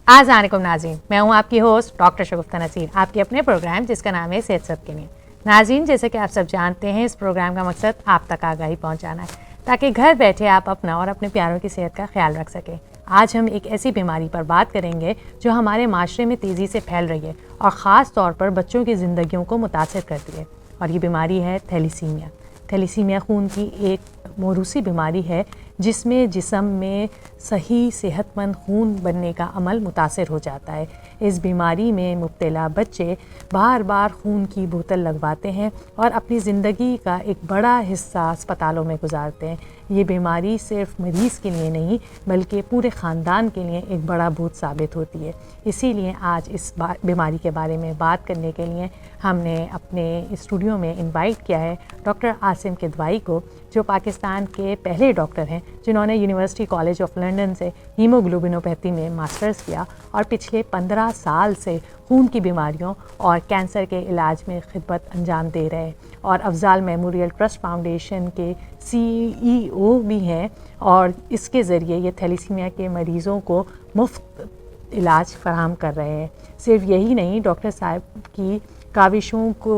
अस्सलामुअलैकुम नाज़रीन, मैं हूं आपकी होस्ट डॉक्टर शगुफ्ता नसीर, आपके अपने प्रोग्राम जिसका नाम है सेहत सबके लिए। नाज़रीन, जैसे कि आप सब जानते हैं, इस प्रोग्राम का मकसद आप तक आगाही पहुंचाना है ताकि घर बैठे आप अपना और अपने प्यारों की सेहत का ख्याल रख सकें। आज हम एक ऐसी बीमारी पर बात करेंगे जो हमारे माशरे में तेज़ी से फैल रही है और ख़ास तौर पर बच्चों की ज़िंदगियों को मुतासर करती है, और ये बीमारी है थैलीसीमिया। थैलीसीमिया खून की एक मौरूसी बीमारी है जिसमें जिस्म में सही सेहतमंद खून बनने का अमल मुतासर हो जाता है। इस बीमारी में मुब्तला बच्चे बार बार खून की बोतल लगवाते हैं और अपनी ज़िंदगी का एक बड़ा हिस्सा अस्पतालों में गुजारते हैं। ये बीमारी सिर्फ मरीज़ के लिए नहीं बल्कि पूरे ख़ानदान के लिए एक बड़ा बोझ साबित होती है। इसीलिए आज इस बीमारी के बारे में बात करने के लिए हमने अपने स्टूडियो में इनवाइट किया है डॉक्टर आसिम किदवाई को, जो पाकिस्तान के पहले डॉक्टर हैं जिन्होंने यूनिवर्सिटी कॉलेज ऑफ लंदन से हीमोग्लोबिनोपैथी में मास्टर्स किया और पिछले 15 साल से खून की बीमारियों और कैंसर के इलाज में खिदमत अंजाम दे रहे हैं, और अफजाल मेमोरियल ट्रस्ट फाउंडेशन के CEO भी हैं, और इसके ज़रिए ये थैलीसीमिया के मरीज़ों को मुफ्त इलाज फराहम कर रहे हैं। सिर्फ यही नहीं, डॉक्टर साहब की काविशों को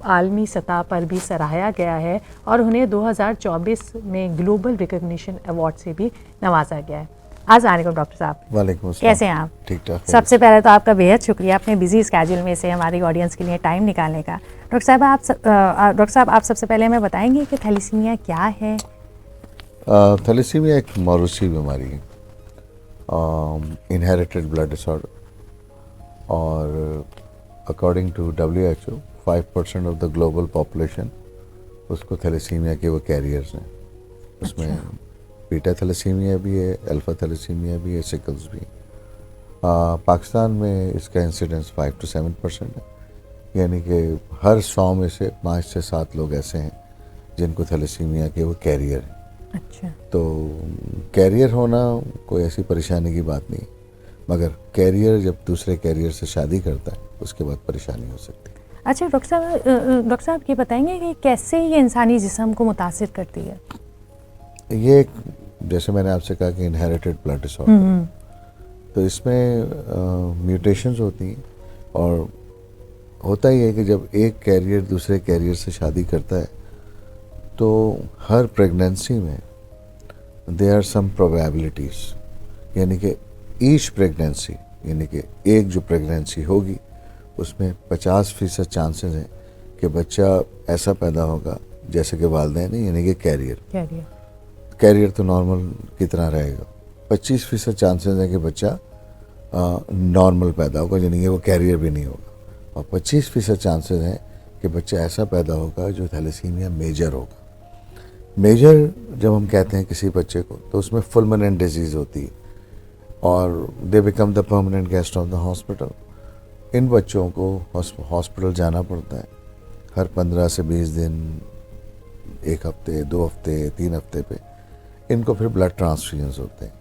आलमी सतह पर भी सराहा गया है और उन्हें 2024 में ग्लोबल रिकग्निशन अवार्ड से भी नवाजा गया है। अस्सलामुअलैकुम डॉक्टर साहब। वालेकुम अस्सलाम। कैसे हैं आप? ठीक ठाक। सबसे पहले तो आपका बेहद शुक्रिया अपने बिजी स्केड्यूल में से हमारी ऑडियंस के लिए टाइम निकालने का। डॉक्टर साहब आप सबसे पहले हमें बताएंगे कि थैलीसीमिया क्या है? थैलीसीमिया एक मौरूसी बीमारी है, इनहेरिटेड ब्लड डिसऑर्डर, और according to WHO 5% of the global population उसको थैलीसीमिया के वो कैरियर्स हैं। उसमें बीटा थैलीसीमिया भी है, अल्फा थैलीसीमिया भी है, सिकल्स भी। पाकिस्तान में इसका इंसिडेंस 5 to 7% है, यानी कि हर 100 में से 5 से 7 लोग ऐसे हैं जिनको थैलीसीमिया के वो कैरियर हैं। अच्छा। तो कैरियर होना कोई ऐसी परेशानी की बात नहीं, मगर कैरियर जब दूसरे कैरियर से शादी करता है उसके बाद परेशानी हो सकती है। अच्छा डॉक्टर साहब ये बताएंगे कि कैसे ये इंसानी जिस्म को मुतासिर करती है? ये जैसे मैंने आपसे कहा कि इनहेरिटेड ब्लड डिसऑर्डर, तो इसमें म्यूटेशंस होती हैं, और होता ही है कि जब एक कैरियर दूसरे कैरियर से शादी करता है तो हर प्रेगनेंसी में देयर आर सम प्रोबेबिलिटीज़, यानी कि ईच प्रेगनेंसी, यानी कि एक जो प्रेगनेंसी होगी उसमें 50% चांसेस हैं कि बच्चा ऐसा पैदा होगा जैसे कि वालिदैन है, यानी कि कैरियर तो नॉर्मल की तरह रहेगा। 25% चांसेस हैं कि बच्चा नॉर्मल पैदा होगा, यानी कि वो कैरियर भी नहीं होगा, और 25% चांसेस हैं कि बच्चा ऐसा पैदा होगा जो थैलीसीमिया मेजर होगा। मेजर जब हम कहते हैं किसी बच्चे को तो उसमें फुलमिनेंट डिजीज़ होती है और they become the permanent guest of the hospital. इन बच्चों को हॉस्पिटल जाना पड़ता है हर 15 से 20 दिन, 1 हफ्ते, 2 हफ्ते, 3 हफ्ते पे। इनको फिर ब्लड ट्रांसफ्यूजन्स होते हैं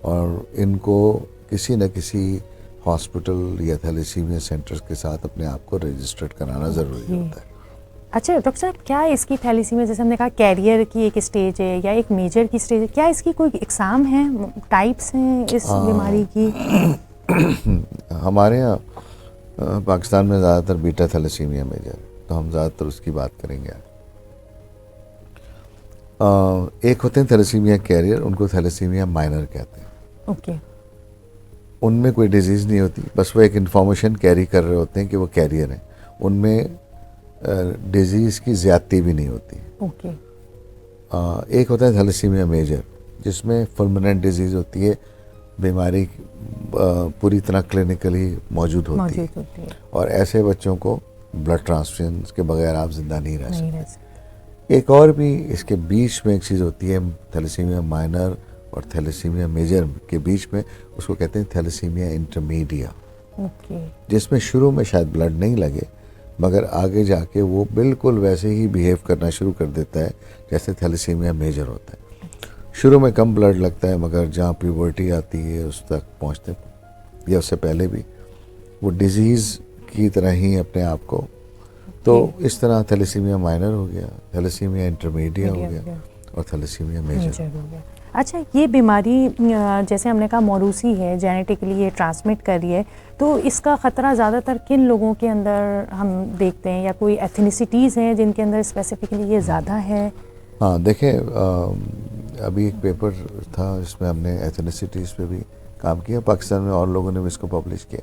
और इनको किसी न किसी हॉस्पिटल या थैलीसीमिया सेंटर्स के साथ अपने आप को रजिस्टर्ड कराना ज़रूरी होता है। अच्छा डॉक्टर साहब, क्या इसकी थैलीसीमिया, जैसे हमने कहा कैरियर की एक स्टेज है या एक मेजर की स्टेज है, क्या इसकी कोई इकसाम है, टाइप्स हैं इस बीमारी की? हमारे यहाँ पाकिस्तान में ज़्यादातर बीटा थैलीसीमिया मेजर, तो हम ज़्यादातर उसकी बात करेंगे। एक होते हैं थैलीसीमिया कैरियर, उनको थैलीसीमिया माइनर कहते हैं। ओके। उनमें कोई डिजीज़ नहीं होती, बस वो एक इन्फॉर्मेशन कैरी कर रहे होते हैं कि वो कैरियर हैं। उनमें डिजीज़ की ज़्यादती भी नहीं होती। ओके। एक होता है थैलीसीमिया मेजर, जिसमें फुलमिनेंट डिजीज़ होती है, बीमारी पूरी तरह क्लिनिकली मौजूद होती है, और ऐसे बच्चों को ब्लड ट्रांसफ्यूजन के बगैर आप जिंदा नहीं रह सकते। एक और भी इसके बीच में एक चीज़ होती है थैलीसीमिया माइनर और थैलीसीमिया मेजर के बीच में, उसको कहते हैं थैलीसीमिया इंटरमीडिया, जिसमें शुरू में शायद ब्लड नहीं लगे मगर आगे जाके वो बिल्कुल वैसे ही बिहेव करना शुरू कर देता है जैसे थैलीसीमिया मेजर होता है। शुरू में कम ब्लड लगता है मगर जहाँ प्यूबर्टी आती है उस तक पहुँचते या उससे पहले भी वो डिजीज़ की तरह ही अपने आप को, तो इस तरह थैलीसीमिया माइनर हो गया, थैलीसीमिया इंटरमीडिया हो गया और थैलीसीमिया मेजर हो गया। अच्छा, ये बीमारी जैसे हमने कहा मौरूसी है, जेनेटिकली ये ट्रांसमिट कर रही है, तो इसका ख़तरा ज़्यादातर किन लोगों के अंदर हम देखते हैं, या कोई एथनिसिटीज़ हैं जिनके अंदर स्पेसिफिकली ये ज़्यादा है? हाँ देखें, अभी एक पेपर था जिसमें हमने एथनिसिटीज़ पे भी काम किया, पाकिस्तान में और लोगों ने भी इसको पब्लिश किया।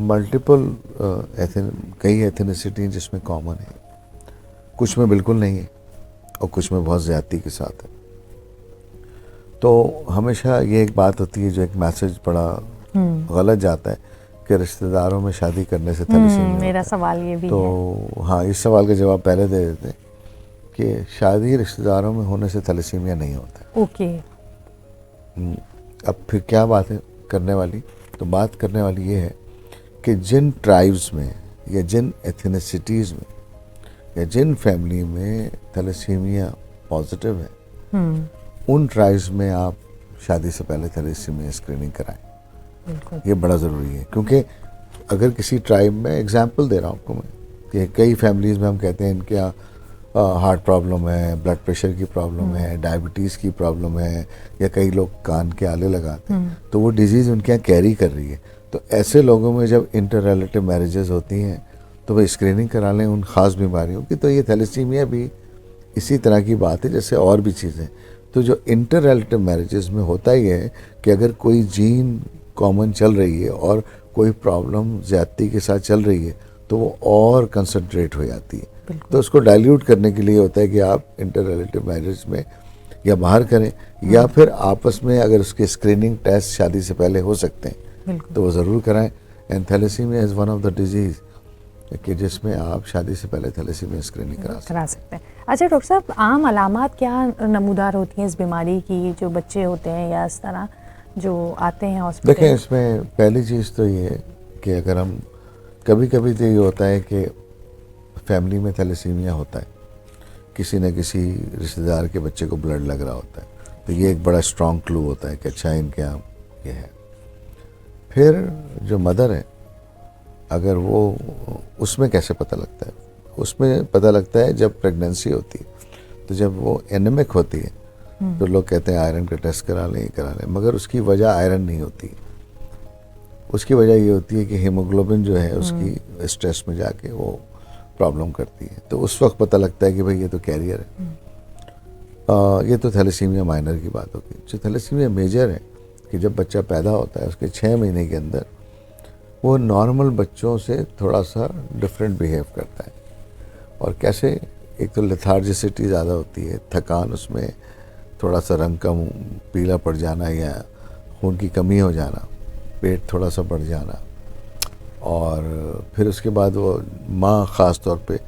मल्टीपल कई एथनिसिटी जिसमें कॉमन है, कुछ में बिल्कुल नहीं है और कुछ में बहुत ज़्यादती के साथ है। तो हमेशा ये एक बात होती है, जो एक मैसेज बड़ा गलत जाता है कि रिश्तेदारों में शादी करने से थैलेसीमिया मेरा होता है। सवाल ये भी है। तो हाँ, इस सवाल का जवाब पहले दे देते हैं कि शादी रिश्तेदारों में होने से थैलेसीमिया नहीं होता है। ओके। अब फिर क्या बात है करने वाली? तो बात करने वाली ये है कि जिन ट्राइब्स में या जिन एथनिसिटीज़ में या जिन फैमिली में थैलेसीमिया पॉजिटिव है, उन ट्राइब्स में आप शादी से पहले थैलेसीमिया स्क्रीनिंग कराएं। बिल्कुल। ये बड़ा ज़रूरी है, क्योंकि अगर किसी ट्राइब में, एग्जांपल दे रहा हूँ आपको मैं, कि कई फैमिलीज़ में हम कहते हैं इनके यहाँ हार्ट प्रॉब्लम है, ब्लड प्रेशर की प्रॉब्लम है, डायबिटीज़ की प्रॉब्लम है, या कई लोग कान के आले लगाते हैं, तो वो डिजीज़ उनके यहाँ कैरी कर रही है। तो ऐसे लोगों में जब इंटर रिलेटिव मैरिजेस होती हैं तो वह स्क्रीनिंग करा लें उन ख़ास बीमारियों की। तो ये थैलेसीमिया भी इसी तरह की बात है जैसे और भी चीज़ें। तो जो इंटर रिलेटिव मैरिजेस में होता ही है कि अगर कोई जीन कॉमन चल रही है और कोई प्रॉब्लम ज़्यादती के साथ चल रही है तो वो और कंसंट्रेट हो जाती है। तो उसको डाइल्यूट करने के लिए होता है कि आप इंटर रिलेटिव मैरिज में या बाहर करें, या फिर आपस में अगर उसके स्क्रीनिंग टेस्ट शादी से पहले हो सकते हैं तो वो ज़रूर कराएं। And thalassemia is one of the diseases कि जिसमें आप शादी से पहले थैलेसीमिया स्क्रीनिंग करा सकते हैं। अच्छा डॉक्टर साहब, आम अलामात क्या नमूदार होती हैं इस बीमारी की, जो बच्चे होते हैं या इस तरह जो आते हैं हॉस्पिटल? देखें, इसमें पहली चीज़ तो ये है कि अगर हम कभी कभी तो ये होता है कि फैमिली में थैलेसीमिया होता है, किसी न किसी रिश्तेदार के बच्चे को ब्लड लग रहा होता है, तो ये एक बड़ा स्ट्रॉन्ग क्लू होता है कि अच्छा इनके यहाँ ये है। फिर जो मदर है, अगर वो, उसमें कैसे पता लगता है? उसमें पता लगता है जब प्रेगनेंसी होती है, तो जब वो एनेमिक होती है तो लोग कहते हैं आयरन का टेस्ट करा लें, करा लें, मगर उसकी वजह आयरन नहीं होती। उसकी वजह ये होती है कि हीमोग्लोबिन जो है उसकी स्ट्रेस में जाके वो प्रॉब्लम करती है। तो उस वक्त पता लगता है कि भाई ये तो कैरियर है। ये तो थैलेसीमिया माइनर की बात होती है। जो थैलेसीमिया मेजर है कि जब बच्चा पैदा होता है उसके 6 महीने के अंदर वो नॉर्मल बच्चों से थोड़ा सा डिफरेंट बिहेव करता है। और कैसे? एक तो लेथार्जिसिटी ज़्यादा होती है, थकान, उसमें थोड़ा सा रंग का पीला पड़ जाना या खून की कमी हो जाना, पेट थोड़ा सा बढ़ जाना, और फिर उसके बाद वो माँ ख़ास तौर पे,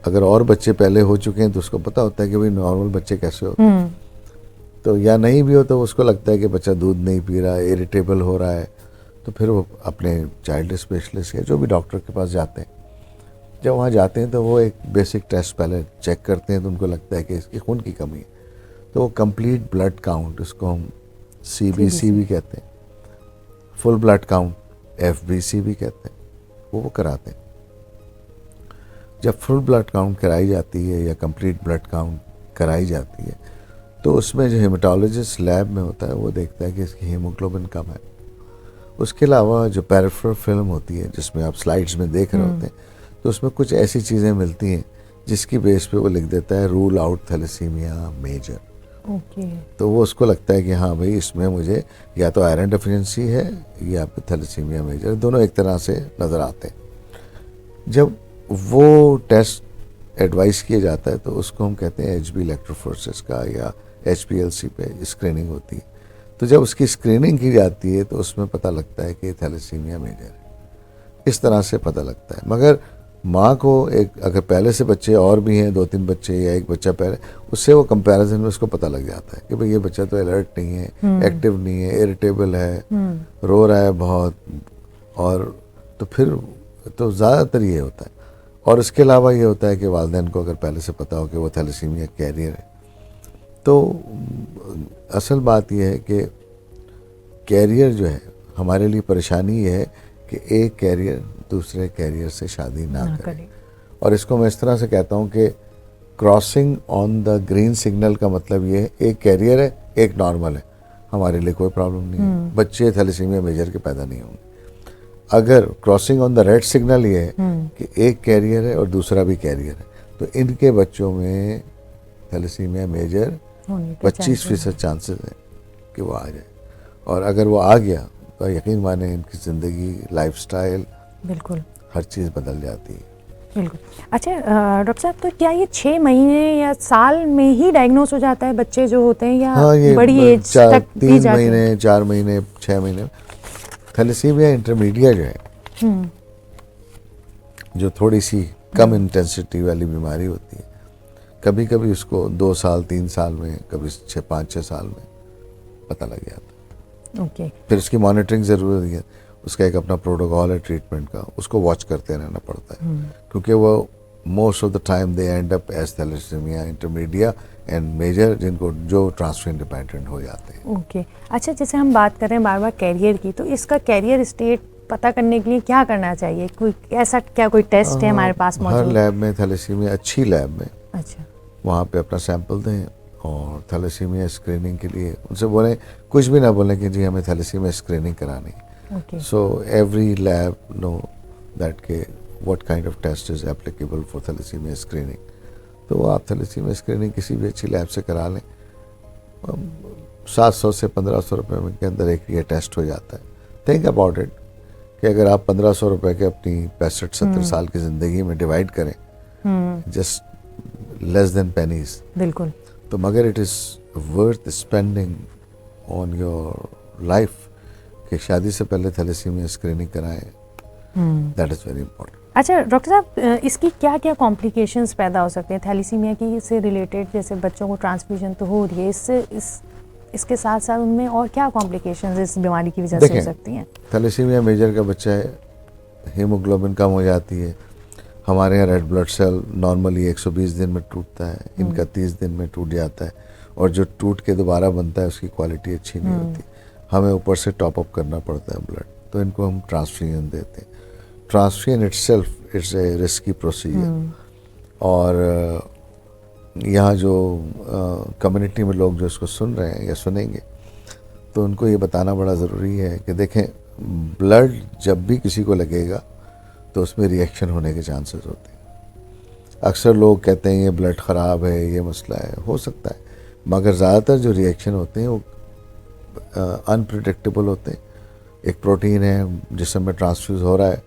अगर और बच्चे पहले हो चुके हैं तो उसको पता होता है कि भाई नॉर्मल बच्चे कैसे होते हैं। तो या नहीं भी हो तो उसको लगता है कि बच्चा दूध नहीं पी रहा है, इरिटेबल हो रहा है, तो फिर वो अपने चाइल्ड स्पेशलिस्ट या जो भी डॉक्टर के पास जाते हैं। जब वहाँ जाते हैं तो वो एक बेसिक टेस्ट पहले चेक करते हैं, तो उनको लगता है कि इसकी खून की कमी है, तो वो कंप्लीट ब्लड काउंट, उसको हम CBC भी कहते हैं, फुल ब्लड काउंट FBC भी कहते हैं, वो कराते हैं। जब फुल ब्लड काउंट कराई जाती है या कंप्लीट ब्लड काउंट कराई जाती है तो उसमें जो हेमाटोलॉजिस्ट लैब में होता है वो देखता है कि इसकी हीमोग्लोबिन कम है। उसके अलावा जो पेरिफेरल फिल्म होती है जिसमें आप स्लाइड्स में देख रहे होते हैं, तो उसमें कुछ ऐसी चीज़ें मिलती हैं जिसकी बेस पे वो लिख देता है रूल आउट थैलेसीमिया मेजर। तो वो उसको लगता है कि हाँ भाई इसमें मुझे या तो आयरन डेफिशिएंसी है या फिर थैलेसीमिया मेजर, दोनों एक तरह से नज़र आते हैं। जब वो टेस्ट एडवाइस किया जाता है तो उसको हम कहते हैं HB इलेक्ट्रोफोरेसिस का या HPLC पे स्क्रीनिंग होती है। तो जब उसकी स्क्रीनिंग की जाती है तो उसमें पता लगता है कि थैलेसीमिया मेजर है, इस तरह से पता लगता है। मगर माँ को एक, अगर पहले से बच्चे और भी हैं, 2-3 बच्चे या एक बच्चा पहले, उससे वो कंपैरिजन में उसको पता लग जाता है कि भाई ये बच्चा तो अलर्ट नहीं है, एक्टिव नहीं है, इरिटेबल है, रो रहा है बहुत, और तो फिर तो ज़्यादातर ये होता है। और इसके अलावा ये होता है कि वालिदैन को अगर पहले से पता हो कि वो थैलेसीमिया कैरियर है, तो असल बात यह है कि कैरियर जो है, हमारे लिए परेशानी ये है कि एक कैरियर दूसरे कैरियर से शादी ना करे। और इसको मैं इस तरह से कहता हूँ कि crossing on the green signal का मतलब ये है, एक कैरियर है एक नॉर्मल है, हमारे लिए कोई प्रॉब्लम नहीं है, बच्चे थैलेसीमिया मेजर के पैदा नहीं होंगे। अगर crossing on the red signal ये है कि एक कैरियर है और दूसरा भी कैरियर है, तो इनके बच्चों में थैलेसीमिया मेजर 25% चांसेस है कि वो आ जाए। और अगर वो आ गया तो यकीन माने इनकी ज़िंदगी, लाइफस्टाइल, बिल्कुल हर चीज़ बदल जाती है। बिल्कुल। अच्छा डॉक्टर साहब, तो क्या ये 6 महीने या साल में ही डायग्नोस हो जाता है बच्चे जो होते हैं, या हाँ, ये बड़ी एज तक भी 3 जाते हैं? महीने, 4 महीने, 6 महीने। थैलेसीमिया इंटरमीडिएट है, जो थोड़ी सी कम इंटेंसिटी वाली बीमारी होती है, कभी कभी उसको 2 साल 3 साल में, कभी 5-6 साल में पता लग जाता है। ओके। फिर उसकी मॉनिटरिंग ज़रूरी है, उसका एक अपना प्रोटोकॉल है ट्रीटमेंट का, उसको वॉच करते रहना पड़ता है, क्योंकि वो most of the time they end up as thalassemia intermediate and major, जिनको जो ट्रांसफ्यूजन डिपेंडेंट हो जाते हैं। ओके। अच्छा, जैसे हम बात कर रहे हैं बार बार कैरियर की, तो इसका कैरियर स्टेट पता करने के लिए क्या करना चाहिए? कोई ऐसा क्या कोई टेस्ट है हमारे पास हर मौजूद? लैब में, थैलेसीमिया अच्छी लैब में, अच्छा, वहाँ पे अपना सैंपल दें और थैलेसीमिया स्क्रीनिंग के लिए उनसे बोलें, कुछ भी ना बोलें कि जी हमें थैलेसीमिया स्क्रीनिंग करानी है। Okay. So every lab know that के what kind of test is applicable for thalassemia screening. तो आप थैलेसीमिया स्क्रीनिंग किसी भी अच्छी लैब से करा लें, 700 से 1500 रुपये के अंदर एक ये टेस्ट हो जाता है। थिंक अबाउट इट कि अगर आप 1500 रुपये के अपनी 65-70 साल की ज़िंदगी में डिवाइड करें, जस्ट लेस देन पेनीज, बिल्कुल। तो मगर it is worth spending on your life कि शादी से पहले थैलेसीमिया स्क्रीनिंग कराएं। That is very important. अच्छा डॉक्टर साहब, इसकी क्या क्या कॉम्प्लिकेशंस पैदा हो सकते हैं थैलीसीमिया की से रिलेटेड? जैसे बच्चों को ट्रांसफ्यूजन तो हो रही है, इसके साथ साथ उनमें और क्या कॉम्प्लिकेशंस इस बीमारी की वजह से हो सकती हैं? थैलेसीमिया मेजर का बच्चा है, हीमोग्लोबिन कम हो जाती है। हमारे यहाँ रेड ब्लड सेल नॉर्मली 120 दिन में टूटता है, इनका 30 दिन में टूट जाता है, और जो टूट के दोबारा बनता है उसकी क्वालिटी अच्छी नहीं होती, हमें ऊपर से टॉप अप करना पड़ता है ब्लड, तो इनको हम ट्रांसफ्यूजन देते हैं। Transfusion itself it's a risky procedure, और यहाँ जो कम्युनिटी में लोग जो इसको सुन रहे हैं या सुनेंगे, तो उनको ये बताना बड़ा ज़रूरी है कि देखें, ब्लड जब भी किसी को लगेगा तो उसमें रिएक्शन होने के चांसेस होते हैं। अक्सर लोग कहते हैं ये ब्लड ख़राब है, ये मसला है, हो सकता है, मगर ज़्यादातर जो रिएक्शन होते हैं वो अनप्रिडिक्टेबल होते हैं। एक प्रोटीन है जिसम में ट्रांसफ्यूज हो रहा है,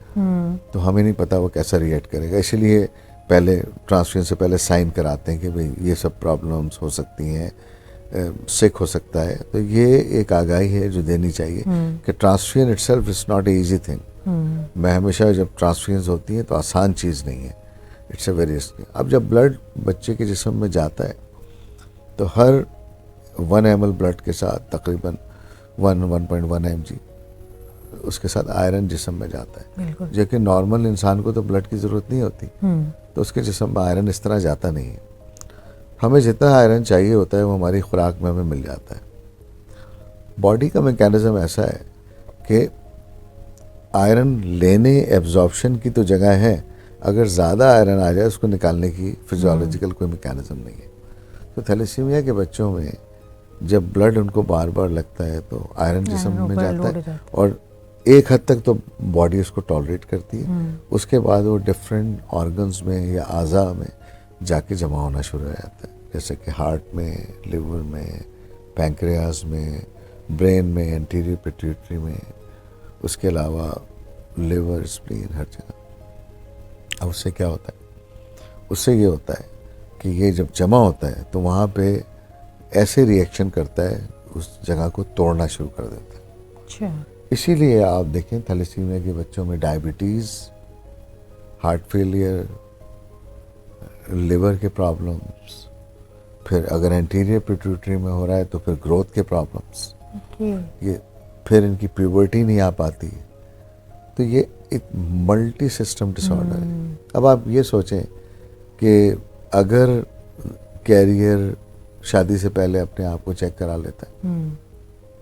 तो हमें नहीं पता वो कैसा रिएक्ट करेगा, इसीलिए पहले ट्रांसफ्यूजन से पहले साइन कराते हैं कि भाई ये सब प्रॉब्लम्स हो सकती हैं, सिक हो सकता है। तो ये एक आगाही है जो देनी चाहिए कि transfusion itself is not a easy thing. मैं हमेशा जब ट्रांसफ्यूजन होती है तो आसान चीज़ नहीं है, इट्स ए वेरी रिस्की। अब जब ब्लड बच्चे के जिस्म में जाता है तो हर 1 ml ब्लड के साथ तकरीबन 1.1 mg उसके साथ आयरन जिस्म में जाता है, जो कि नॉर्मल इंसान को तो ब्लड की ज़रूरत नहीं होती, तो उसके जिस्म में आयरन इस तरह जाता नहीं है। हमें जितना आयरन चाहिए होता है वो हमारी खुराक में हमें मिल जाता है। बॉडी का मैकेनिज़्म ऐसा है कि आयरन लेने, एब्जॉर्प्शन की तो जगह है, अगर ज़्यादा आयरन आ जाए उसको निकालने की फिजियोलॉजिकल कोई मैकेनिज़्म नहीं है। तो थैलेसीमिया के बच्चों में जब ब्लड उनको बार बार लगता है तो आयरन जिस्म में जाता है, और एक हद तक तो बॉडी उसको टॉलरेट करती है, उसके बाद वो डिफरेंट ऑर्गन्स में या आज़ा में जाके जमा होना शुरू हो जाता है, जैसे कि हार्ट में, लिवर में, पैंक्रियाज में, ब्रेन में, एंटीरियर पिट्यूटरी में, उसके अलावा लिवर, स्प्लीन, हर जगह। अब उससे क्या होता है? उससे ये होता है कि ये जब जमा होता है तो वहाँ पे ऐसे रिएक्शन करता है, उस जगह को तोड़ना शुरू कर देता है। अच्छा। इसीलिए आप देखें थैलेसीमिया के बच्चों में डायबिटीज़, हार्ट फेलियर, लिवर के प्रॉब्लम्स, फिर अगर एंटीरियर पिट्यूटरी में हो रहा है तो फिर ग्रोथ के प्रॉब्लम्स, ये फिर इनकी प्यूबर्टी नहीं आ पाती, तो ये एक मल्टी सिस्टम डिसऑर्डर है। अब आप ये सोचें कि अगर कैरियर शादी से पहले अपने आप को चेक करा लेता है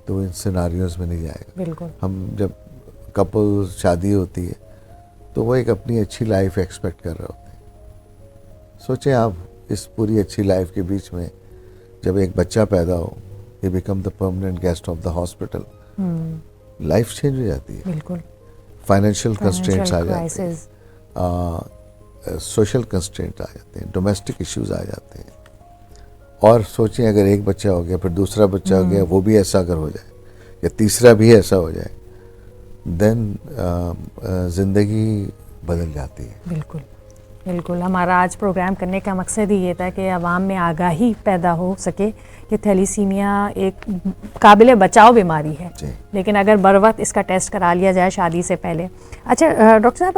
तो इन सिनारियोज में नहीं जाएगा। बिल्कुल। हम जब कपल शादी होती है तो वो एक अपनी अच्छी लाइफ एक्सपेक्ट कर रहे होते हैं। सोचें आप इस पूरी अच्छी लाइफ के बीच में जब एक बच्चा पैदा हो, ये become the permanent guest of the hospital, life change हो जाती है। बिल्कुल। फाइनेंशियल कंस्ट्रेंट्स आ जाते हैं, सोशल कंस्ट्रेंट आ जाते हैं, डोमेस्टिक इश्यूज आ जाते हैं। और सोचें अगर एक बच्चा हो गया, फिर दूसरा बच्चा हो गया, वो भी ऐसा अगर हो जाए या तीसरा भी ऐसा हो जाए, देन ज़िंदगी बदल जाती है। बिल्कुल बिल्कुल। हमारा आज प्रोग्राम करने का मकसद ही ये था कि आवाम में आगाही पैदा हो सके कि थैलीसीमिया एक काबिल बचाव बीमारी है, लेकिन अगर बर वक्त इसका टेस्ट करा लिया जाए शादी से पहले। अच्छा डॉक्टर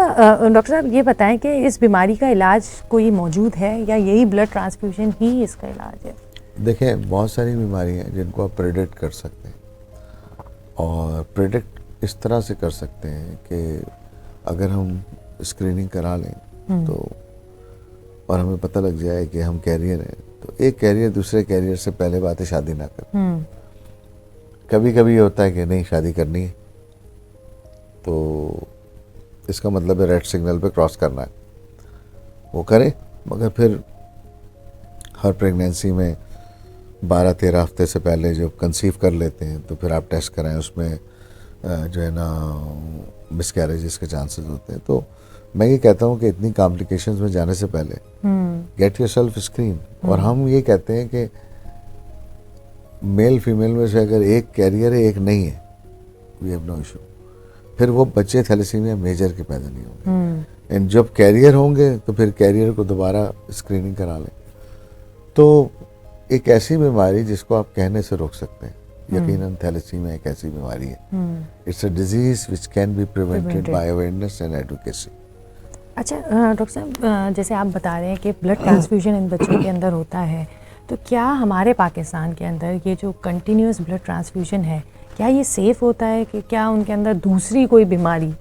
साहब ये बताएं कि इस बीमारी का इलाज कोई मौजूद है या यही ब्लड ट्रांसफ्यूजन ही इसका इलाज है? देखें, बहुत सारी बीमारियाँ हैं जिनको आप प्रेडिक्ट कर सकते हैं, और प्रेडिक्ट इस तरह से कर सकते हैं कि अगर हम स्क्रीनिंग करा लें तो, और हमें पता लग जाए कि हम कैरियर हैं, तो एक कैरियर दूसरे कैरियर से पहले बात है शादी ना करें। कभी कभी ये होता है कि नहीं शादी करनी है, तो इसका मतलब है रेड सिग्नल पे क्रॉस करना है, वो करें। मगर फिर हर प्रेगनेंसी में 12-13 हफ्ते से पहले जो कंसीव कर लेते हैं, तो फिर आप टेस्ट कराएं, उसमें जो है ना मिसकैरेजेस के चांसेस होते हैं। तो मैं ये कहता हूँ कि इतनी कॉम्प्लिकेशंस में जाने से पहले गेट योरसेल्फ स्क्रीन। और हम ये कहते हैं कि मेल फीमेल में से अगर एक कैरियर है एक नहीं है, वी हैव नो इशू, फिर वो बच्चे थैलेसीमिया मेजर के पैदा नहीं होंगे। एंड जब कैरियर होंगे तो फिर कैरियर को दोबारा स्क्रीनिंग करा लें। तो एक ऐसी बीमारी जिसको आप कहने से रोक सकते हैं, यकीनन थैलेसीमिया एक ऐसी बीमारी है। It's a disease which can be prevented by awareness and adequacy. अच्छा डॉक्टर साहब, जैसे आप बता रहे हैं कि ब्लड ट्रांसफ्यूजन इन बच्चों के अंदर होता है, तो क्या हमारे पाकिस्तान के अंदर ये जो कंटिन्यूस ब्लड ट्रांसफ्यूजन है, क्या ये सेफ होता है कि क्या उनके अंदर दूसरी कोई बीमारी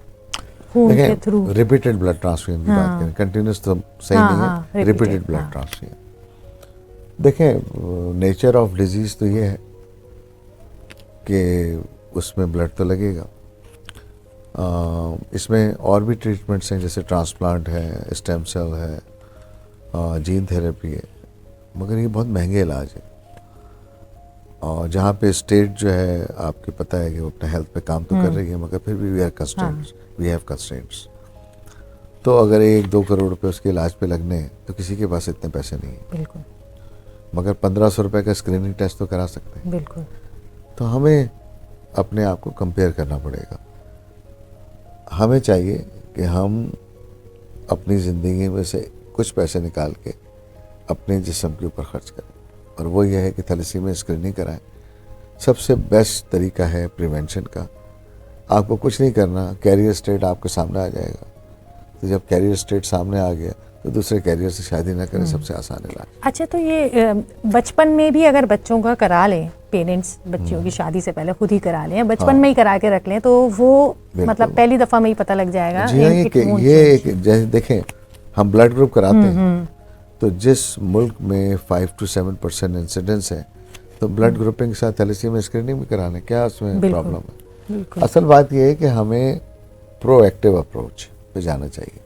खून के थ्रू? रिपीटेड ब्लड ट्रांसफ्यूजन की बात करें, कंटिन्यूस तो सही नहीं है, रिपीटेड ब्लड ट्रांसफ्यूजन। देखें, नेचर ऑफ डिजीज तो ये है कि उसमें ब्लड तो लगेगा। इसमें और भी ट्रीटमेंट्स हैं, जैसे ट्रांसप्लांट है, स्टेम सेल है, जीन थेरेपी है, मगर ये बहुत महंगे इलाज है। और जहाँ पे स्टेट जो है आपको पता है कि वो अपने हेल्थ पे काम तो कर रही है, मगर फिर भी वी हैव कंस्ट्रेंट्स। तो अगर 1-2 करोड़ रुपए उसके इलाज पे लगने हैं तो किसी के पास इतने पैसे नहीं है। बिल्कुल। मगर 1500 रुपये का स्क्रीनिंग टेस्ट तो करा सकते हैं। बिल्कुल। तो हमें अपने आप को कंपेयर करना पड़ेगा। हमें चाहिए कि हम अपनी ज़िंदगी में से कुछ पैसे निकाल के अपने जिस्म के ऊपर खर्च करें, और वो ये है कि थैलेसीमिया स्क्रीनिंग कराएं। सबसे बेस्ट तरीका है प्रिवेंशन का। आपको कुछ नहीं करना, कैरियर स्टेट आपके सामने आ जाएगा। तो जब कैरियर स्टेट सामने आ गया तो दूसरे कैरियर से शादी ना करें, सबसे आसान इलाज। अच्छा, तो ये बचपन में भी अगर बच्चों का करा लें, पेरेंट्स बच्चों की शादी से पहले खुद ही करा लें, बचपन में ही करा के रख लें, तो वो मतलब पहली दफ़ा में ही पता लग जाएगा। जी हाँ, ये जैसे देखें हम ब्लड ग्रुप कराते हैं, तो जिस मुल्क में 5 to 7% इंसिडेंस है, तो ब्लड ग्रुपिंग के साथ थैलेसीमिया स्क्रीनिंग भी कराने, क्या उसमें प्रॉब्लम है? असल बात ये है कि हमें प्रोएक्टिव अप्रोच पे जाना चाहिए।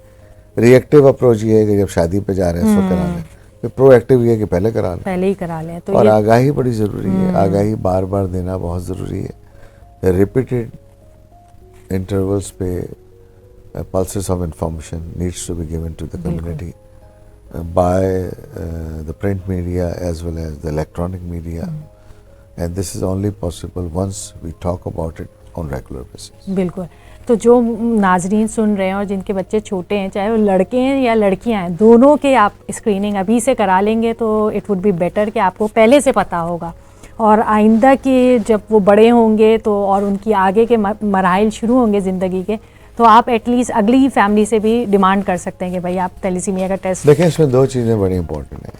रिएक्टिव अप्रोच ये है कि जब शादी पे जा रहे हैं तो करा लें, फिर प्रोएक्टिव ये है कि पहले करा लें, पहले ही करा लें। तो और आगाही बड़ी ज़रूरी है, आगाही बार बार देना बहुत ज़रूरी है। रिपीटेड इंटरवल्स पे pulses of information needs to be given to the community by the print media as well as the electronic media, and this is only possible once we talk about it on regular basis. बिल्कुल। तो जो नाजरीन सुन रहे हैं और जिनके बच्चे छोटे हैं, चाहे वो लड़के हैं या लड़कियां हैं, दोनों के आप स्क्रीनिंग अभी से करा लेंगे तो इट वुड बी बेटर कि आपको पहले से पता होगा, और आइंदा के जब वो बड़े होंगे तो और उनकी आगे के मराहिल शुरू होंगे ज़िंदगी के, तो आप एटलीस्ट अगली फैमिली से भी डिमांड कर सकते हैं कि भाई आप थैलेसीमिया का टेस्ट। देखिए, इसमें 2 चीज़ें बड़ी इंपॉर्टेंट हैं,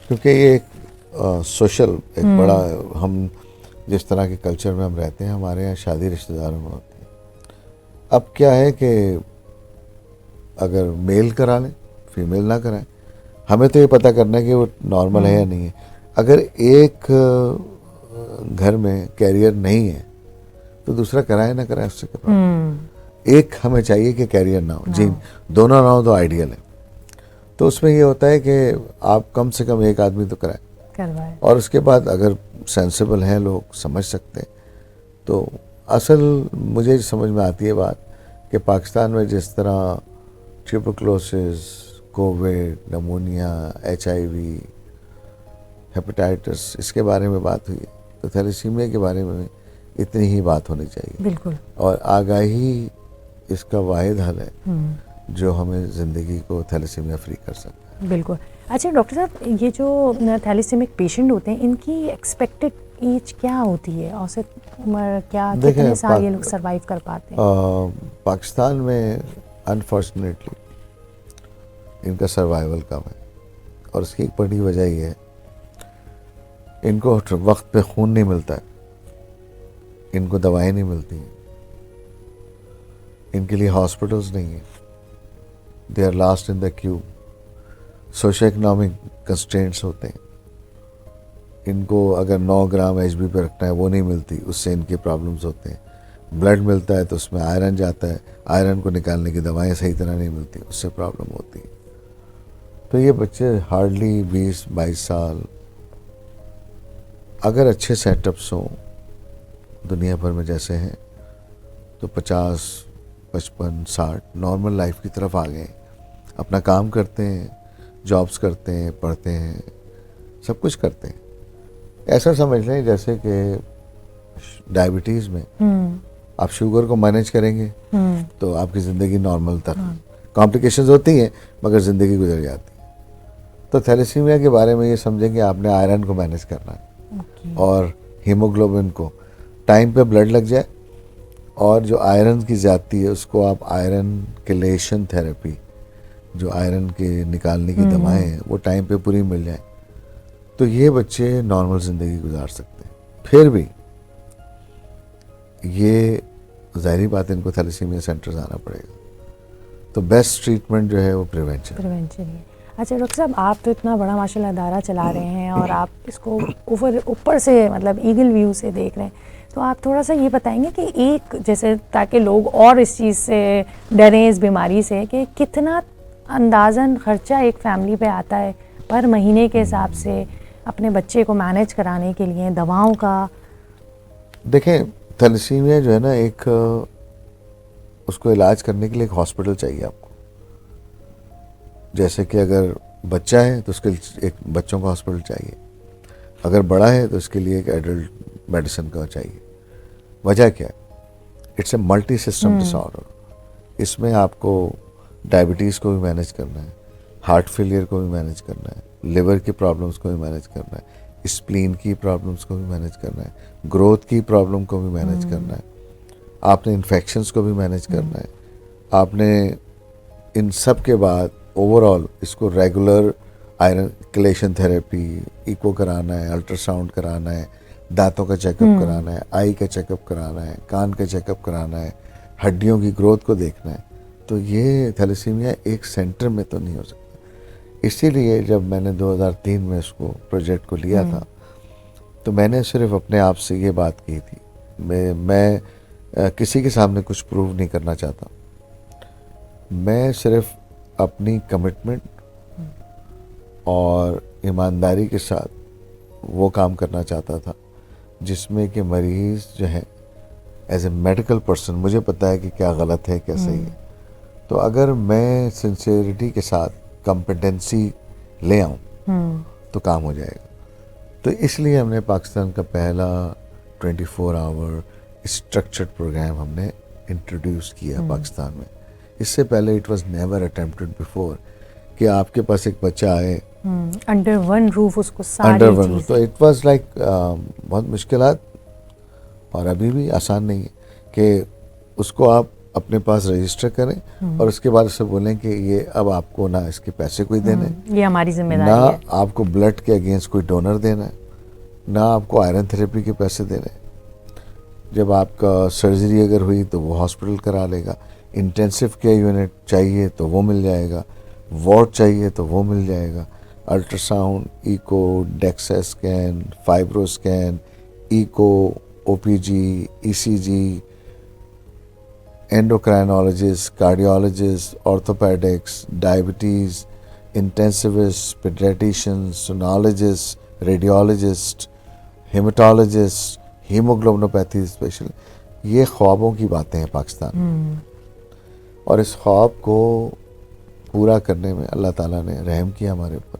क्योंकि ये एक सोशल एक बड़ा, हम जिस तरह के कल्चर में हम रहते हैं, हमारे यहाँ शादी रिश्तेदारों में होती है। अब क्या है कि अगर मेल करा लें, फीमेल ना कराएं, हमें तो ये पता करना है कि वो नॉर्मल है या नहीं है। अगर एक घर में कैरियर नहीं है तो दूसरा कराए ना कराए, उससे क्या प्रॉब्लम। एक हमें चाहिए कि कैरियर ना हो, जीन दोनों ना हो तो आइडियल है। तो उसमें ये होता है कि आप कम से कम एक आदमी तो कराएं, करवाएं। और उसके बाद अगर सेंसिबल हैं लोग, समझ सकते हैं, तो असल मुझे समझ में आती है बात कि पाकिस्तान में जिस तरह ट्यूबरकुलोसिस, कोविड, नमूनिया, HIV, हेपेटाइटिस, इसके बारे में बात हुई, तो थैलेसीमिया के बारे में इतनी ही बात होनी चाहिए। बिल्कुल। और आगाही इसका वाहिद हल है जो हमें ज़िंदगी को थैलेसीमिया फ्री कर सकता है। बिल्कुल। अच्छा डॉक्टर साहब, ये जो थैलेसीमिक पेशेंट होते हैं, इनकी एक्सपेक्टेड एज क्या होती है? औसत उम्र क्या, कितने साल ये लोग सरवाइव कर पाते हैं? पाकिस्तान में अनफॉर्चुनेटली इनका सर्वाइवल कम है, और उसकी एक बड़ी वजह ये है, इनको वक्त पे खून नहीं मिलता है, इनको दवाएं नहीं मिलती हैं, इनके लिए हॉस्पिटल्स नहीं है, they are last in the queue, socioeconomic constraints होते हैं, इनको अगर 9 ग्राम HB पे रखना है वो नहीं मिलती, उससे इनके प्रॉब्लम्स होते हैं। ब्लड मिलता है तो उसमें आयरन जाता है, आयरन को निकालने की दवाएं सही तरह नहीं मिलती, उससे प्रॉब्लम होती है। तो ये बच्चे हार्डली 20-22 साल, अगर अच्छे सेटअप्स हों दुनिया भर में जैसे हैं, तो 50, 55, 60 नॉर्मल लाइफ की तरफ आ गए, अपना काम करते हैं, जॉब्स करते हैं, पढ़ते हैं, सब कुछ करते हैं। ऐसा समझ लें जैसे कि डायबिटीज़ में आप शुगर को मैनेज करेंगे तो आपकी ज़िंदगी नॉर्मल तक, कॉम्प्लिकेशंस होती हैं मगर ज़िंदगी गुजर जाती है। तो थैलेसीमिया के बारे में ये समझेंगे आपने आयरन को मैनेज करना है, और हीमोग्लोबिन को टाइम पे ब्लड लग जाए, और जो आयरन की ज़्यादती है उसको आप आयरन केलेशन थेरेपी, जो आयरन के निकालने की दवाएं हैं, वो टाइम पे पूरी मिल जाए, तो ये बच्चे नॉर्मल ज़िंदगी गुजार सकते हैं। फिर भी ये ज़ाहिरी बात है, इनको थैलेसीमिया सेंटर्स आना पड़ेगा। तो बेस्ट ट्रीटमेंट जो है वो प्रिवेंशन है। अच्छा डॉक्टर साहब, आप तो इतना बड़ा माशाल्लाह अदारा चला रहे हैं और आप इसको ऊपर से मतलब ईगल व्यू से देख रहे हैं, तो आप थोड़ा सा ये बताएंगे कि एक जैसे, ताकि लोग और इस चीज़ से डरें, इस बीमारी से, कि कितना अंदाज़न ख़र्चा एक फैमिली पे आता है पर महीने के हिसाब से अपने बच्चे को मैनेज कराने के लिए, दवाओं का? देखें, थैलेसीमिया जो है ना, एक उसको इलाज करने के लिए एक हॉस्पिटल चाहिए आपको। जैसे कि अगर बच्चा है तो उसके लिए एक बच्चों का हॉस्पिटल चाहिए, अगर बड़ा है तो उसके लिए एक एडल्ट मेडिसिन का चाहिए। वजह क्या है? It's a multi system disorder. इसमें आपको डायबिटीज़ को भी मैनेज करना है, हार्ट फेलियर को भी मैनेज करना है, लिवर की प्रॉब्लम्स को भी मैनेज करना है, स्प्लीन की प्रॉब्लम्स को भी मैनेज करना है, ग्रोथ की प्रॉब्लम को भी मैनेज करना है, आपने इन्फेक्शंस को भी मैनेज करना है, आपने इन सब के बाद ओवरऑल इसको regular iron chelation therapy, echo कराना है, अल्ट्रासाउंड कराना है, दांतों का चेकअप कराना है, आई का चेकअप कराना है, कान का चेकअप कराना है, हड्डियों की ग्रोथ को देखना है। तो ये थैलेसीमिया एक सेंटर में तो नहीं हो सकता। इसीलिए जब मैंने 2003 में इसको प्रोजेक्ट को लिया था, तो मैंने सिर्फ अपने आप से ये बात की थी, मैं किसी के सामने कुछ प्रूव नहीं करना चाहता, मैं सिर्फ अपनी कमिटमेंट और ईमानदारी के साथ वो काम करना चाहता था जिसमें कि मरीज़ जो है एज ए मेडिकल पर्सन मुझे पता है कि क्या गलत है क्या सही है। तो अगर मैं सिंसियरिटी के साथ कॉम्पिटेंसी ले आऊँ तो काम हो जाएगा। तो इसलिए हमने पाकिस्तान का पहला 24 आवर स्ट्रक्चर्ड प्रोग्राम हमने इंट्रोड्यूस किया पाकिस्तान में। इससे पहले it was never attempted before कि आपके पास एक बच्चा आए अंडर वन रूफ, उसको सारी अंडर वन रूफ। तो इट वाज लाइक बहुत मुश्किलात, और अभी भी आसान नहीं है कि उसको आप अपने पास रजिस्टर करें और उसके बाद उससे बोलें कि ये अब आपको ना इसके पैसे कोई देने, ये हमारी जिम्मेदारी ना है, आपको ब्लड के अगेंस्ट कोई डोनर देना है, ना आपको आयरन थेरेपी के पैसे देने। जब आपका सर्जरी अगर हुई तो वो हॉस्पिटल करा लेगा, इंटेंसिव केयर यूनिट चाहिए तो वो मिल जाएगा, वार्ड चाहिए तो वो मिल जाएगा, ultrasound, echo, DEXA scan, fibro scan, echo, OPG, ECG, endocrinologist, cardiologist, orthopaedics, diabetes, intensivist, paediatricians, sonologist, radiologist, haematologist, haemoglobinopathy specialist, ये ख्वाबों की बातें हैं पाकिस्तान। और इस ख्वाब को पूरा करने में अल्लाह ताला ने रहम किया हमारे ऊपर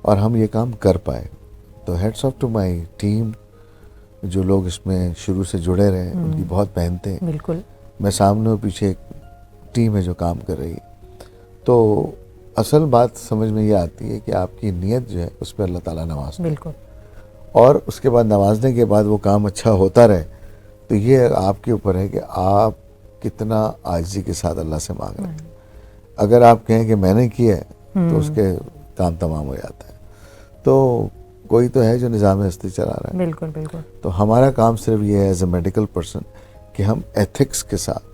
और हम ये काम कर पाए। तो heads off to my team, जो लोग इसमें शुरू से जुड़े रहे, उनकी बहुत मेहनतें। बिल्कुल। मैं सामने और पीछे एक टीम है जो काम कर रही है। तो असल बात समझ में ये आती है कि आपकी नीयत जो है उस पर अल्लाह ताला नवाज़। बिल्कुल। और उसके बाद नवाजने के बाद वो काम अच्छा होता रहे, तो ये आपके ऊपर है कि आप कितना आजिज़ी के साथ अल्लाह से मांग रहे हैं। अगर आप कहें कि मैंने किया है तो उसके काम तमाम हो जाता है। तो कोई तो है जो निज़ाम हस्ती चला रहा है। बिल्कुल बिल्कुल। तो हमारा काम सिर्फ ये है एज ए मेडिकल पर्सन कि हम एथिक्स के साथ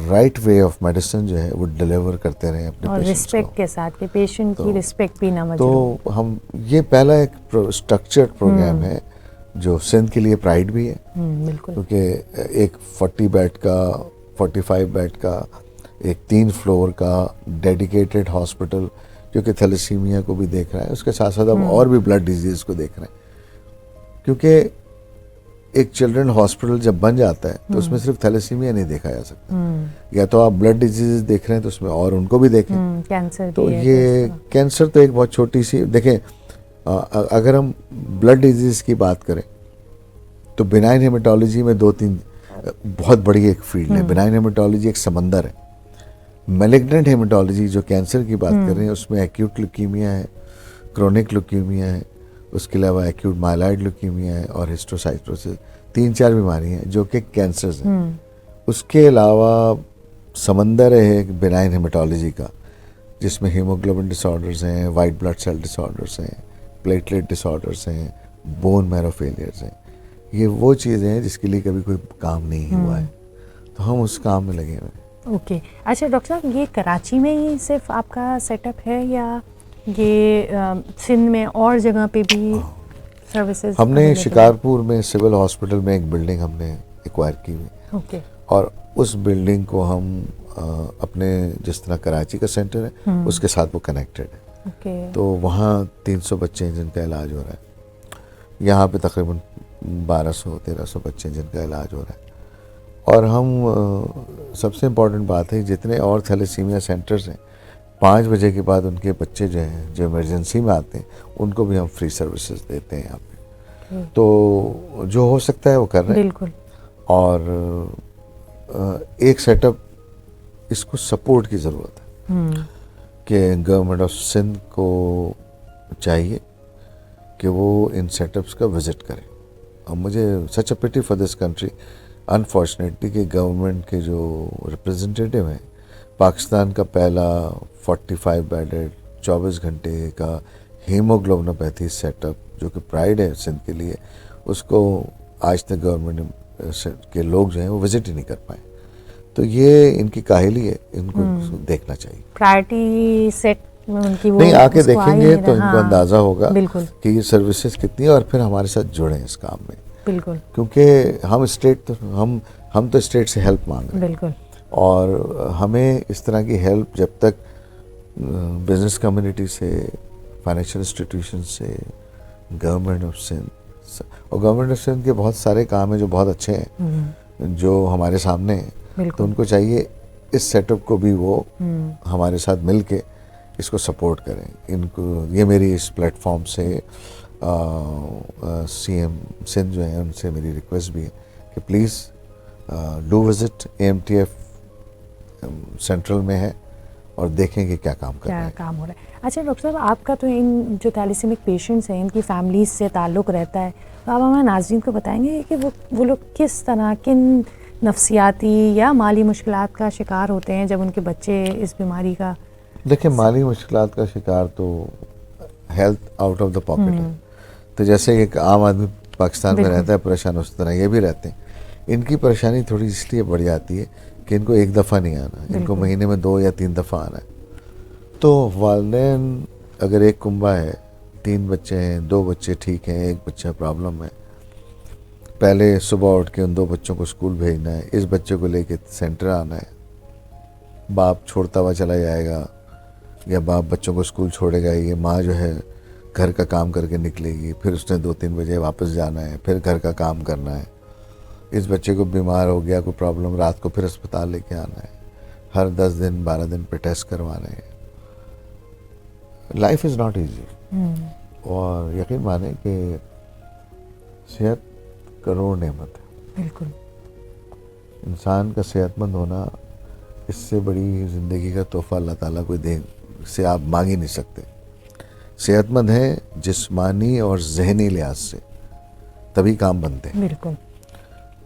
राइट वे ऑफ मेडिसिन जो है वो डिलीवर करते रहे अपने और रिस्पेक्ट के साथ कि पेशेंट की रिस्पेक्ट भी ना मजरूह। तो हम ये पहला एक स्ट्रक्चर्ड प्रोग्राम है जो सिंध के लिए प्राइड भी है। बिल्कुल। क्योंकि एक 40 बेड का, 45 बेड का, एक 3 फ्लोर का डेडिकेटेड हॉस्पिटल जो कि थैलेसीमिया को भी देख रहा है, उसके साथ साथ अब और भी ब्लड डिजीज को देख रहे हैं। क्योंकि एक चिल्ड्रन हॉस्पिटल जब बन जाता है तो उसमें सिर्फ थैलेसीमिया नहीं देखा जा सकता। या तो आप ब्लड डिजीज देख रहे हैं तो उसमें और उनको भी देखें। कैंसर तो ये कैंसर तो एक बहुत छोटी सी, देखें अगर हम ब्लड डिजीज की बात करें तो बिनाइन हेमेटोलॉजी में 2-3 बहुत बड़ी एक फील्ड है। बिनाइन हेमेटोलॉजी एक समंदर है। मैलिग्नेंट हेमेटोलॉजी जो कैंसर की बात कर रहे हैं उसमें एक्यूट ल्यूकीमिया है, क्रोनिक ल्यूकीमिया है, उसके अलावा एक्यूट माइलॉइड ल्यूकीमिया है और हिस्टोसाइटोसिस, 3-4 बीमारी हैं जो कि कैंसर्स हैं। उसके अलावा समंदर है एक बिनाइन हेमेटोलॉजी का, जिसमें हीमोग्लोबिन डिसऑर्डर्स हैं, वाइट ब्लड सेल डिसऑर्डर्स हैं, प्लेटलेट डिसऑर्डर्स हैं, बोन मैरो फेलियर्स हैं। ये वो चीज़ें हैं जिसके लिए कभी कोई काम नहीं हुआ है, तो हम उस काम में लगे हुए हैं। ओके। अच्छा डॉक्टर साहब, ये कराची में ही सिर्फ आपका सेटअप है या ये सिंध में और जगह पे भी सर्विसेज? हमने शिकारपुर में सिविल हॉस्पिटल में एक बिल्डिंग हमने एक्वायर की हुई। ओके। और उस बिल्डिंग को हम अपने जिस तरह कराची का सेंटर है उसके साथ वो कनेक्टेड है। ओके। तो वहाँ 300 बच्चे हैं जिनका इलाज हो रहा है। यहाँ पे तकरीबन 1200-1300 बच्चे हैं जिनका इलाज हो रहा है। और हम सबसे इम्पॉर्टेंट बात है, जितने और थैलेसीमिया सेंटर्स हैं 5 बजे के बाद उनके बच्चे जो हैं जो इमरजेंसी में आते हैं उनको भी हम फ्री सर्विसेज देते हैं यहाँ पे। तो जो हो सकता है वो कर रहे हैं। बिल्कुल। और एक सेटअप, इसको सपोर्ट की ज़रूरत है कि गवर्नमेंट ऑफ सिंध को चाहिए कि वो इन सेटअप्स का विज़िट करें। और मुझे सच अ पिटी फॉर दिस कंट्री अनफॉर्चुनेटली कि गवर्नमेंट के जो रिप्रेजेंटेटिव हैं, पाकिस्तान का पहला 45 बेडेड 24 घंटे का हीमोग्लोबिनोपैथी सेटअप जो कि प्राइड है सिंध के लिए, उसको आज तक गवर्नमेंट के लोग जो हैं वो विजिट ही नहीं कर पाए। तो ये इनकी काहिली है, इनको देखना चाहिए। प्रायोरिटी सेट में उनकी वो नहीं, आके उसको देखेंगे आई तो इनको अंदाज़ा होगा बिल्कुल कि ये सर्विसेज कितनी है और फिर हमारे साथ जुड़े इस काम में। बिल्कुल। क्योंकि हम स्टेट तो हम तो स्टेट से हेल्प मांग रहे हैं। बिल्कुल। और हमें इस तरह की हेल्प जब तक बिजनेस कम्युनिटी से, फाइनेंशियल इंस्टीट्यूशन से, गवर्नमेंट ऑफ सिंध, और गवर्नमेंट ऑफ सिंध के बहुत सारे काम हैं जो बहुत अच्छे हैं जो हमारे सामने हैं, तो उनको चाहिए इस सेटअप को भी वो हमारे साथ मिल के इसको सपोर्ट करें। इनको ये मेरी इस प्लेटफॉर्म से CM सिंध जो है उनसे मेरी रिक्वेस्ट भी है कि please do visit AMTF central में है और देखें कि क्या काम कर रहे हैं। क्या काम हो रहा है। अच्छा डॉक्टर साहब, आपका तो इन जो थैलेसीमिक पेशेंट्स हैं इनकी फैमिलीज से ताल्लुक़ रहता है, तो आप हमारे नाज़रीन को बताएंगे कि वो लोग किस तरह, किन नफ्सियाती या माली मुश्किलात का शिकार होते हैं जब उनके बच्चे इस बीमारी का? देखिए, माली मुश्किलात का शिकार तो health out of the pocket है। तो जैसे एक आम आदमी पाकिस्तान में रहता है परेशान, उस तरह ये भी रहते हैं। इनकी परेशानी थोड़ी इसलिए बढ़ जाती है कि इनको एक दफ़ा नहीं आना, इनको महीने में 2 या 3 दफ़ा आना है। तो वालिदैन अगर एक कुंबा है, 3 बच्चे हैं, 2 बच्चे ठीक हैं, 1 बच्चा प्रॉब्लम है, पहले सुबह उठ के उन 2 बच्चों को स्कूल भेजना है, इस बच्चे को लेके सेंटर आना है, बाप छोड़ता हुआ चला जाएगा या बाप बच्चों को स्कूल छोड़ेगा, ये माँ जो है घर का काम करके निकलेगी, फिर उसने 2-3 बजे वापस जाना है, फिर घर का काम करना है, इस बच्चे को बीमार हो गया कोई प्रॉब्लम, रात को फिर अस्पताल लेके आना है, हर 10 दिन 12 दिन पे टेस्ट करवाने हैं। Life is not easy. और यकीन माने कि सेहत करोड़ नेमत है। बिल्कुल। इंसान का सेहतमंद होना, इससे बड़ी ज़िंदगी का तोहफा अल्लाह ताला कोई दे से आप मांग ही नहीं सकते। सेहतमंद है जिस्मानी और जहनी लिहाज से, तभी काम बनते हैं। बिल्कुल।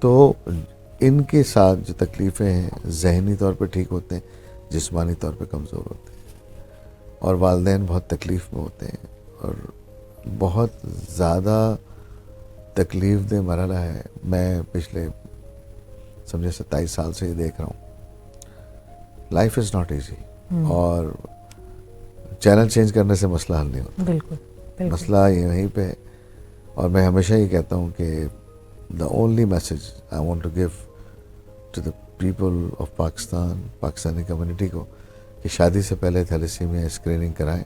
तो इनके साथ जो तकलीफ़ें हैं, जहनी तौर पे ठीक होते हैं, जिस्मानी तौर पे कमज़ोर होते हैं, और वालिदैन बहुत तकलीफ़ में होते हैं, और बहुत ज़्यादा तकलीफ़ दे मरहला है। मैं पिछले समझे 27 साल से ये देख रहा हूँ। लाइफ इज़ नॉट ईजी, और चैनल चेंज करने से मसला हल नहीं होता। बिल्कुल, बिल्कुल। मसला यहीं पे है। और मैं हमेशा ये कहता हूँ कि the only message I want to give to the people of Pakistan, Pakistani community को, कि शादी से पहले थैलेसीमिया स्क्रीनिंग कराएं,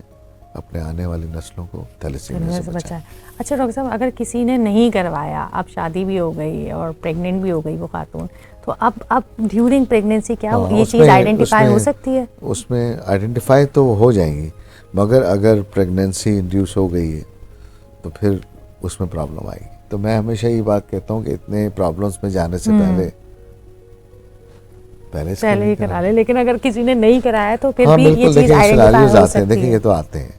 अपने आने वाली नस्लों को थैलेसीमिया से बचाएं। अच्छा डॉक्टर साहब, अगर किसी ने नहीं करवाया, अब शादी भी हो गई और प्रेग्नेंट भी हो गई वो खातून, तो अब ड्यूरिंग प्रेगनेंसी क्या ये चीज़ आइडेंटिफाई हो सकती है? उसमें आइडेंटिफाई तो हो जाएंगी, मगर अगर प्रेगनेंसी इंड्यूस हो गई है तो फिर उसमें प्रॉब्लम आएगी। तो मैं हमेशा ये बात कहता हूँ कि इतने प्रॉब्लम्स में जाने से पहले ही करा ले। लेकिन अगर किसी ने नहीं कराया तो फिर भी बिल्कुल, ये चीज़ आइडेंटिफाई हो सकती है। देखिए ये तो आते हैं,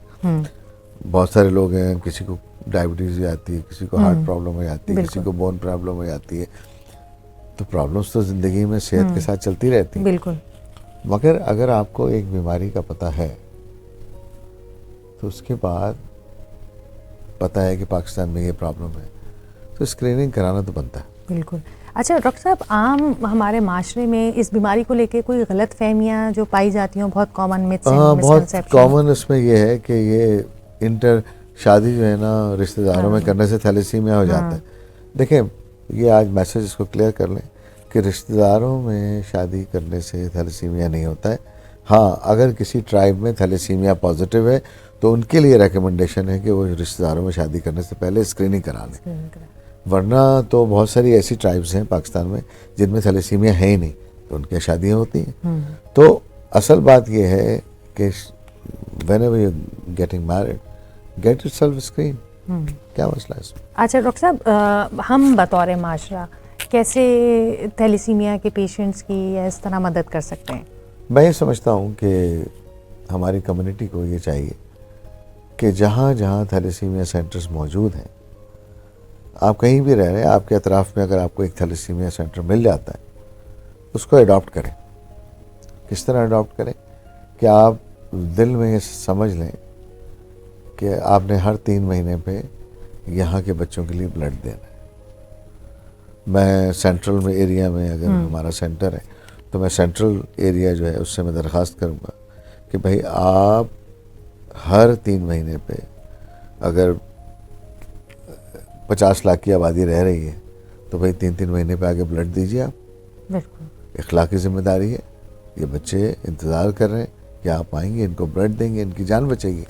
बहुत सारे लोग हैं, किसी को डायबिटीज़ आती है, किसी को हार्ट प्रॉब्लम हो जाती है, किसी को बोन प्रॉब्लम हो जाती है। तो प्रॉब्लम्स तो ज़िंदगी में सेहत के साथ चलती रहती है। बिल्कुल। मगर अगर आपको एक बीमारी का पता है तो उसके बाद पता है कि पाकिस्तान में ये प्रॉब्लम है, तो स्क्रीनिंग कराना तो बनता है। बिल्कुल। अच्छा डॉक्टर साहब, आम हमारे माशरे में इस बीमारी को लेके कोई गलत फहमियाँ जो पाई जाती हैं, बहुत कॉमन मिथ्स एंड बहुत कॉमन इसमें ये है कि ये शादी जो है ना रिश्तेदारों में करने से थैलेसीमिया हो जाता है। देखें, ये आज मैसेज इसको क्लियर कर लें कि रिश्तेदारों में शादी करने से थैलेसीमिया नहीं होता है। हाँ, अगर किसी ट्राइब में थैलेसीमिया पॉजिटिव है तो उनके लिए रिकमेंडेशन है कि वो रिश्तेदारों में शादी करने से पहले स्क्रीनिंग करा लें। वरना तो बहुत सारी ऐसी ट्राइब्स हैं पाकिस्तान में जिनमें थैलेसीमिया है ही नहीं, तो उनकी शादियाँ होती हैं। तो असल बात ये है कि whenever you getting married, gate yourself screen. क्या मसला है इसमें? अच्छा डॉक्टर साहब, हम बतौर माशरा कैसे थैलेसीमिया के पेशेंट्स की या इस तरह मदद कर सकते हैं? मैं ये समझता हूँ कि हमारी कम्युनिटी को ये चाहिए कि जहाँ जहाँ थैलेसीमिया सेंटर्स मौजूद हैं, आप कहीं भी रह रहे हैं, आपके अतराफ़ में अगर आपको एक थैलेसीमिया सेंटर मिल जाता है, उसको अडॉप्ट करें। किस तरह अडॉप्ट करें कि आप दिल में ये समझ लें कि आपने हर 3 महीने पे यहाँ के बच्चों के लिए ब्लड देना है। मैं सेंट्रल में एरिया में अगर हमारा सेंटर है तो मैं सेंट्रल एरिया जो है उससे मैं दरख्वास्त करूँगा कि भाई आप हर 3 महीने पे, अगर 50 लाख की आबादी रह रही है तो भाई 3-3 महीने पे आगे ब्लड दीजिए आप। बिल्कुल। इखलाकी जिम्मेदारी है। ये बच्चे इंतज़ार कर रहे हैं कि आप आएंगे, इनको ब्लड देंगे, इनकी जान बचेगी।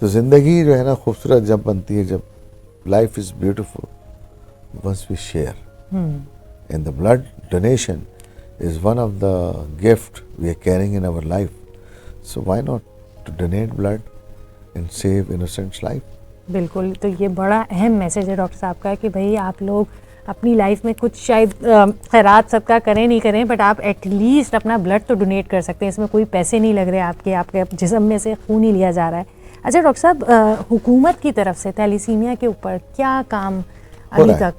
तो ज़िंदगी जो है ना खूबसूरत जब बनती है, जब life is beautiful once we share. And the blood donation is one of the gift we are carrying in our life. So why not to donate blood and save innocents life. बिल्कुल। तो ये बड़ा अहम message है doctor साहब का कि भाई आप लोग अपनी लाइफ में कुछ शायद खैरात सबका करें नहीं करें, बट आप एटलीस्ट अपना ब्लड तो डोनेट कर सकते हैं। इसमें कोई पैसे नहीं लग रहे आपके जिस्म में से खून ही लिया जा रहा है। अच्छा डॉक्टर साहब, हुकूमत की तरफ से थैलेसीमिया के ऊपर क्या काम अभी तक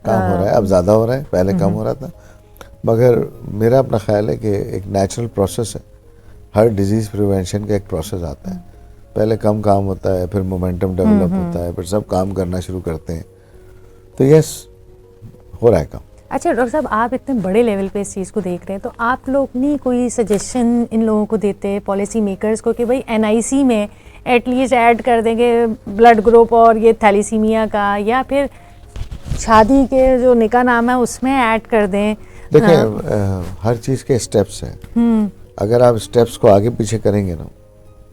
काम हो रहा है? अब ज़्यादा हो रहा है, पहले कम हो रहा था, मगर मेरा अपना ख्याल है कि एक नेचुरल प्रोसेस है। हर डिजीज़ प्रिवेंशन का एक प्रोसेस आता है। पहले कम काम होता है, फिर मोमेंटम डेवलप होता है, फिर सब काम करना शुरू करते हैं। तो यस, हो रहा है काम। अच्छा डॉक्टर साहब, आप इतने बड़े लेवल पे इस चीज़ को देख रहे हैं, तो आप लोग नहीं कोई सजेशन इन लोगों को देते, पॉलिसी मेकर्स को, कि भाई NIC में एटलीस्ट ऐड कर देंगे ब्लड ग्रुप और ये थैलेसीमिया का, या फिर शादी के जो निकाह नाम है उसमें ऐड कर दें? देखिए, हर चीज़ के स्टेप्स हैं। अगर आप स्टेप्स को आगे पीछे करेंगे ना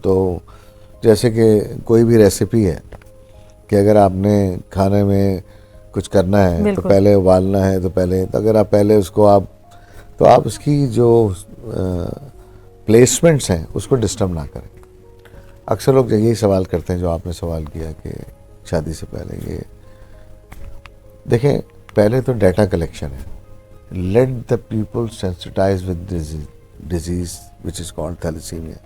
तो जैसे कि कोई भी रेसिपी है कि अगर आपने खाने में कुछ करना है तो बिल्कुल। पहले उबालना है, तो अगर आप पहले उसको तो आप उसकी जो प्लेसमेंट्स हैं उसको डिस्टर्ब ना करें। अक्सर लोग यही सवाल करते हैं जो आपने सवाल किया कि शादी से पहले ये देखें, पहले तो डाटा कलेक्शन है। Let the people sensitise with disease which is called thalassemia.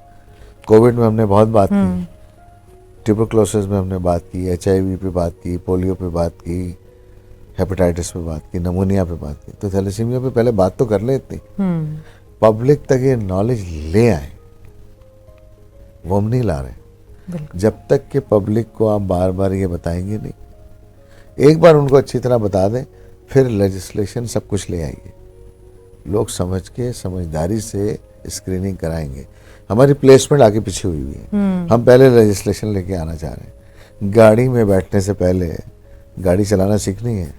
Covid में हमने बहुत बात की, ट्यूबरक्लोसिस में हमने बात की, HIV पे बात की, पोलियो पे बात की, हेपेटाइटिस पे बात की, नमूनिया पे बात की। तो थैलेसीमिया पे पहले बात तो कर ले इतनी, पब्लिक तक ये नॉलेज ले आए, वो हम नहीं ला रहे। जब तक कि पब्लिक को आप बार बार ये बताएंगे नहीं, एक बार उनको अच्छी तरह बता दें, फिर लेजिस्लेशन सब कुछ ले आइए। लोग समझ के समझदारी से स्क्रीनिंग कराएंगे। हमारी प्लेसमेंट आगे पीछे हुई है। हम पहले लेजिस्लेशन लेके आना चाह रहे हैं। गाड़ी में बैठने से पहले गाड़ी चलाना सीखनी है,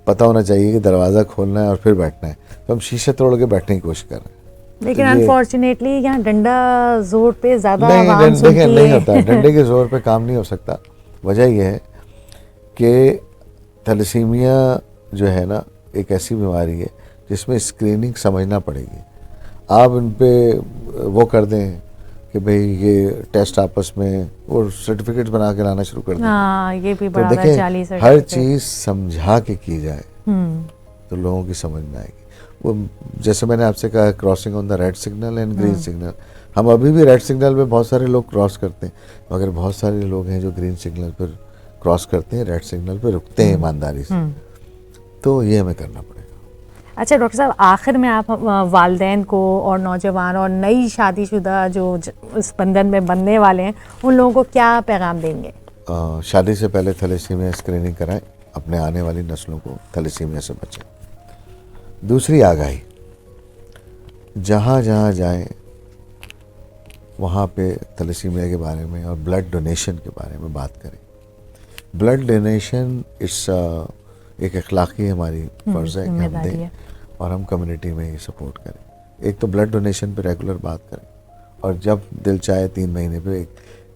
पता होना चाहिए कि दरवाज़ा खोलना है और फिर बैठना है। तो हम शीशे तोड़ के बैठने की कोशिश कर रहे हैं। लेकिन तो अनफॉर्चुनेटली यहाँ डंडा जोर पे ज़्यादा नहीं, आवाम सुनती देखिए नहीं है। होता है, डंडे के जोर पे काम नहीं हो सकता। वजह यह है कि थैलेसीमिया जो है ना, एक ऐसी बीमारी है जिसमें स्क्रीनिंग समझना पड़ेगी। आप इन पे वो कर दें कि भाई ये टेस्ट आपस में वो सर्टिफिकेट्स बना के लाना शुरू कर दें। हाँ, ये भी तो बड़ा देखें, जाली हर सर्टिफिकेट। चीज़ समझा के की जाए तो लोगों की समझ में आएगी। वो जैसे मैंने आपसे कहा, crossing on the red signal and green signal. हम अभी भी रेड सिग्नल पे बहुत सारे लोग क्रॉस करते हैं, मगर बहुत सारे लोग हैं जो ग्रीन सिग्नल पर क्रॉस करते हैं, रेड सिग्नल पे रुकते हैं ईमानदारी से। तो ये हमें करना पड़ेगा। अच्छा डॉक्टर साहब, आखिर में आप वालिदैन को और नौजवान और नई शादीशुदा जो इस बंधन में बनने वाले हैं, उन लोगों को क्या पैगाम देंगे? शादी से पहले थैलेसीमिया स्क्रीनिंग कराएं, अपने आने वाली नस्लों को थैलेसीमिया से बचें। दूसरी आगाही, जहाँ जहाँ जाएं वहाँ पे थैलेसीमिया के बारे में और ब्लड डोनेशन के बारे में बात करें। ब्लड डोनेशन इस एक अखलाकी हमारी फ़र्ज़ है कि हम दें और हम कम्युनिटी में ये सपोर्ट करें। एक तो ब्लड डोनेशन पे रेगुलर बात करें, और जब दिल चाहे 3 महीने पे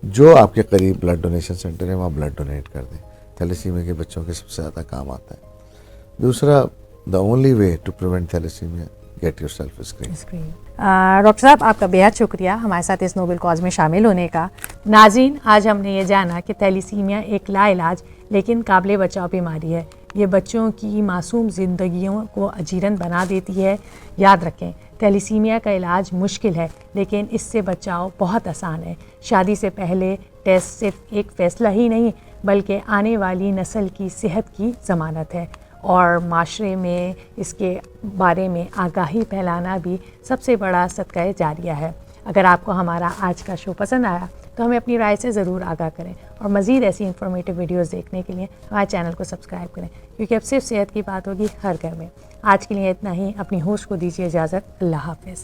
जो आपके करीब ब्लड डोनेशन सेंटर है वहाँ ब्लड डोनेट कर दें। थैलेसीमिया के बच्चों के सबसे ज़्यादा काम आता है। दूसरा, the only way to prevent thalassemia, get yourself screen. Doctor साहब, आपका बेहद शुक्रिया हमारे साथ इस नोबेल कॉज में शामिल होने का। नाज़रीन, आज हमने ये जाना कि थैलेसीमिया एक लाइलाज लेकिन काबिल बचाव बीमारी है। ये बच्चों की मासूम ज़िंदगियों को अजीरन बना देती है। याद रखें, थैलेसीमिया का इलाज मुश्किल है लेकिन इससे बचाव बहुत आसान है। शादी से पहले टेस्ट सिर्फ एक फ़ैसला ही नहीं बल्कि आने वाली नस्ल की सेहत की ज़मानत है, और माशरे में इसके बारे में आगाही फैलाना भी सबसे बड़ा सदका जारिया है। अगर आपको हमारा आज का शो पसंद आया तो हमें अपनी राय से ज़रूर आगाह करें, और मज़ीद ऐसी इन्फॉर्मेटिव वीडियोस देखने के लिए हमारे चैनल को सब्सक्राइब करें, क्योंकि अब सिर्फ सेहत की बात होगी हर घर में। आज के लिए इतना ही। अपनी होस्ट को दीजिए इजाज़त। अल्लाह हाफ़िज़।